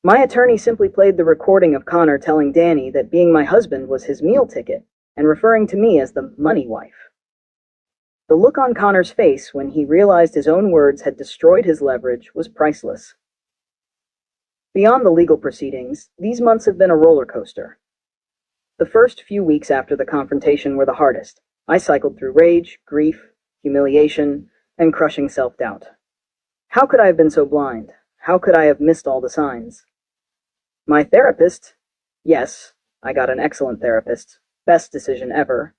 My attorney simply played the recording of Connor telling Danny that being my husband was his meal ticket and referring to me as the money wife. The look on Connor's face when he realized his own words had destroyed his leverage was priceless. Beyond the legal proceedings, these months have been a roller coaster. The first few weeks after the confrontation were the hardest. I cycled through rage, grief, humiliation, and crushing self-doubt. How could I have been so blind? How could I have missed all the signs? My therapist, yes, I got an excellent therapist, best decision ever,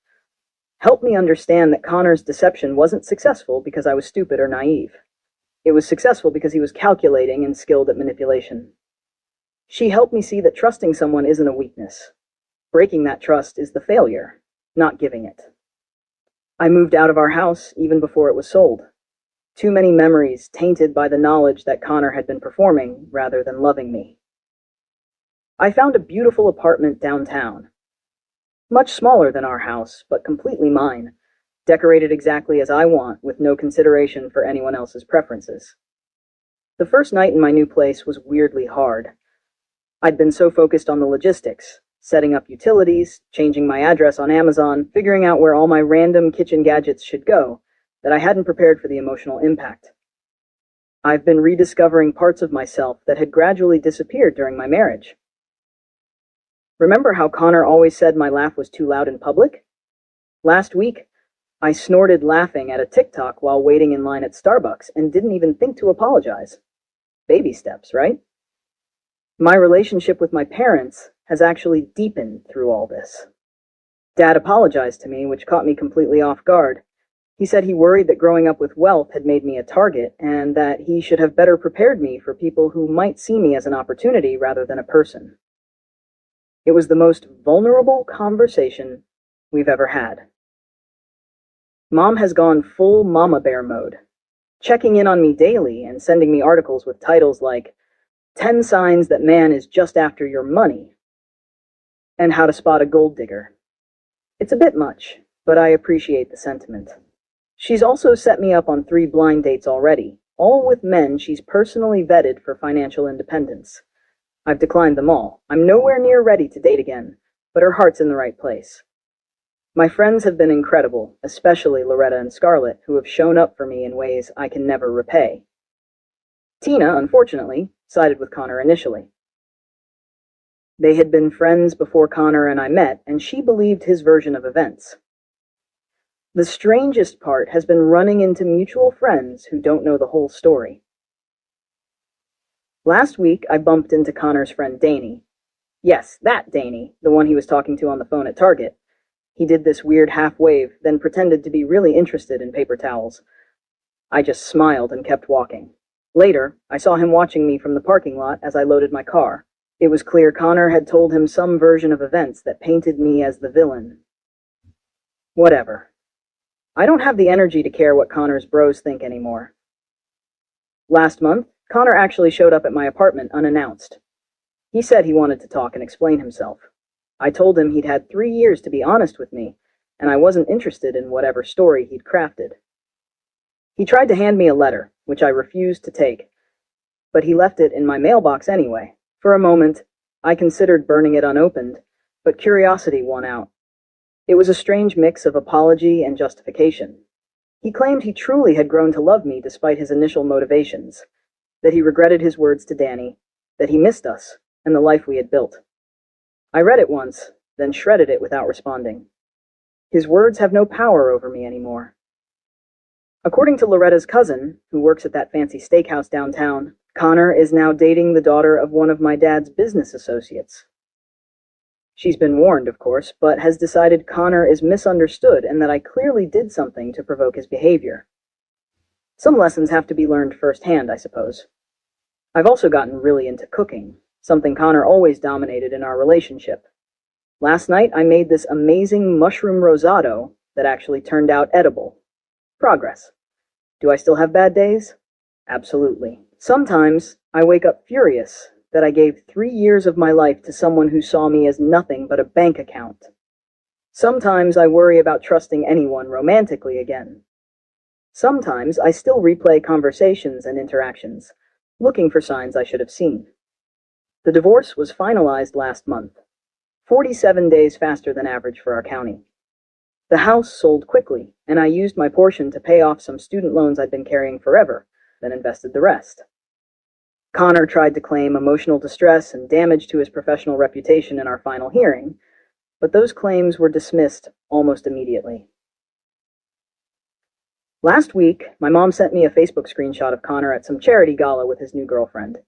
helped me understand that Connor's deception wasn't successful because I was stupid or naive. It was successful because he was calculating and skilled at manipulation. She helped me see that trusting someone isn't a weakness. Breaking that trust is the failure, not giving it. I moved out of our house even before it was sold. Too many memories tainted by the knowledge that Connor had been performing rather than loving me. I found a beautiful apartment downtown. Much smaller than our house, but completely mine, decorated exactly as I want with no consideration for anyone else's preferences. The first night in my new place was weirdly hard. I'd been so focused on the logistics, setting up utilities, changing my address on Amazon, figuring out where all my random kitchen gadgets should go, that I hadn't prepared for the emotional impact. I've been rediscovering parts of myself that had gradually disappeared during my marriage. Remember how Connor always said my laugh was too loud in public? Last week, I snorted laughing at a TikTok while waiting in line at Starbucks and didn't even think to apologize. Baby steps, right? My relationship with my parents has actually deepened through all this. Dad apologized to me, which caught me completely off guard. He said he worried that growing up with wealth had made me a target and that he should have better prepared me for people who might see me as an opportunity rather than a person. It was the most vulnerable conversation we've ever had. Mom has gone full mama bear mode, checking in on me daily and sending me articles with titles like 10 Signs That Man Is Just After Your Money and How to Spot a Gold Digger. It's a bit much, but I appreciate the sentiment. She's also set me up on 3 blind dates already, all with men she's personally vetted for financial independence. I've declined them all. I'm nowhere near ready to date again, but her heart's in the right place. My friends have been incredible, especially Loretta and Scarlett, who have shown up for me in ways I can never repay. Tina, unfortunately, sided with Connor initially. They had been friends before Connor and I met, and she believed his version of events. The strangest part has been running into mutual friends who don't know the whole story. Last week, I bumped into Connor's friend Danny. Yes, that Danny, the one he was talking to on the phone at Target. He did this weird half-wave, then pretended to be really interested in paper towels. I just smiled and kept walking. Later, I saw him watching me from the parking lot as I loaded my car. It was clear Connor had told him some version of events that painted me as the villain. Whatever. I don't have the energy to care what Connor's bros think anymore. Last month, Connor actually showed up at my apartment unannounced. He said he wanted to talk and explain himself. I told him he'd had 3 years to be honest with me, and I wasn't interested in whatever story he'd crafted. He tried to hand me a letter, which I refused to take, but he left it in my mailbox anyway. For a moment, I considered burning it unopened, but curiosity won out. It was a strange mix of apology and justification. He claimed he truly had grown to love me despite his initial motivations, that he regretted his words to Danny, that he missed us and the life we had built. I read it once, then shredded it without responding. His words have no power over me anymore. According to Loretta's cousin, who works at that fancy steakhouse downtown, Connor is now dating the daughter of one of my dad's business associates. She's been warned, of course, but has decided Connor is misunderstood and that I clearly did something to provoke his behavior. Some lessons have to be learned firsthand, I suppose. I've also gotten really into cooking, something Connor always dominated in our relationship. Last night, I made this amazing mushroom rosado that actually turned out edible. Progress. Do I still have bad days? Absolutely. Sometimes I wake up furious that I gave 3 years of my life to someone who saw me as nothing but a bank account. Sometimes I worry about trusting anyone romantically again. Sometimes I still replay conversations and interactions, looking for signs I should have seen. The divorce was finalized last month, 47 days faster than average for our county. The house sold quickly, and I used my portion to pay off some student loans I'd been carrying forever, then invested the rest. Connor tried to claim emotional distress and damage to his professional reputation in our final hearing, but those claims were dismissed almost immediately. Last week, my mom sent me a Facebook screenshot of Connor at some charity gala with his new girlfriend.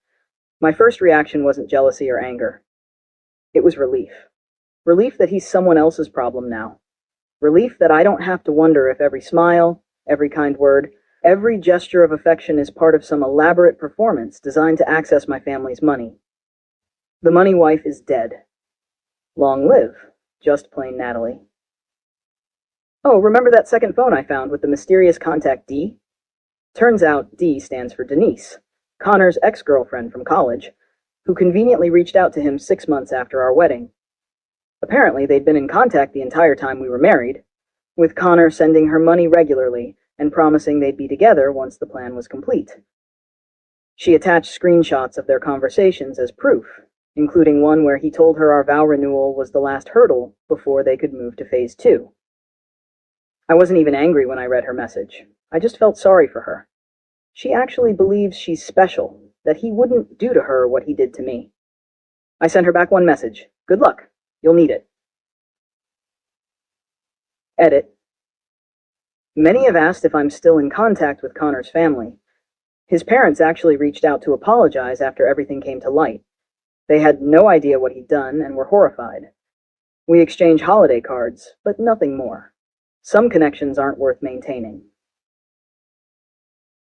My first reaction wasn't jealousy or anger. It was relief. Relief that he's someone else's problem now. Relief that I don't have to wonder if every smile, every kind word, every gesture of affection is part of some elaborate performance designed to access my family's money. The money wife is dead. Long live, just plain Natalie. Oh, remember that second phone I found with the mysterious contact D? Turns out D stands for Denise, Connor's ex-girlfriend from college, who conveniently reached out to him 6 months after our wedding. Apparently, they'd been in contact the entire time we were married, with Connor sending her money regularly and promising they'd be together once the plan was complete. She attached screenshots of their conversations as proof, including one where he told her our vow renewal was the last hurdle before they could move to phase 2. I wasn't even angry when I read her message. I just felt sorry for her. She actually believes she's special, that he wouldn't do to her what he did to me. I sent her back one message. Good luck. You'll need it. Edit. Many have asked if I'm still in contact with Connor's family. His parents actually reached out to apologize after everything came to light. They had no idea what he'd done and were horrified. We exchange holiday cards, but nothing more. Some connections aren't worth maintaining.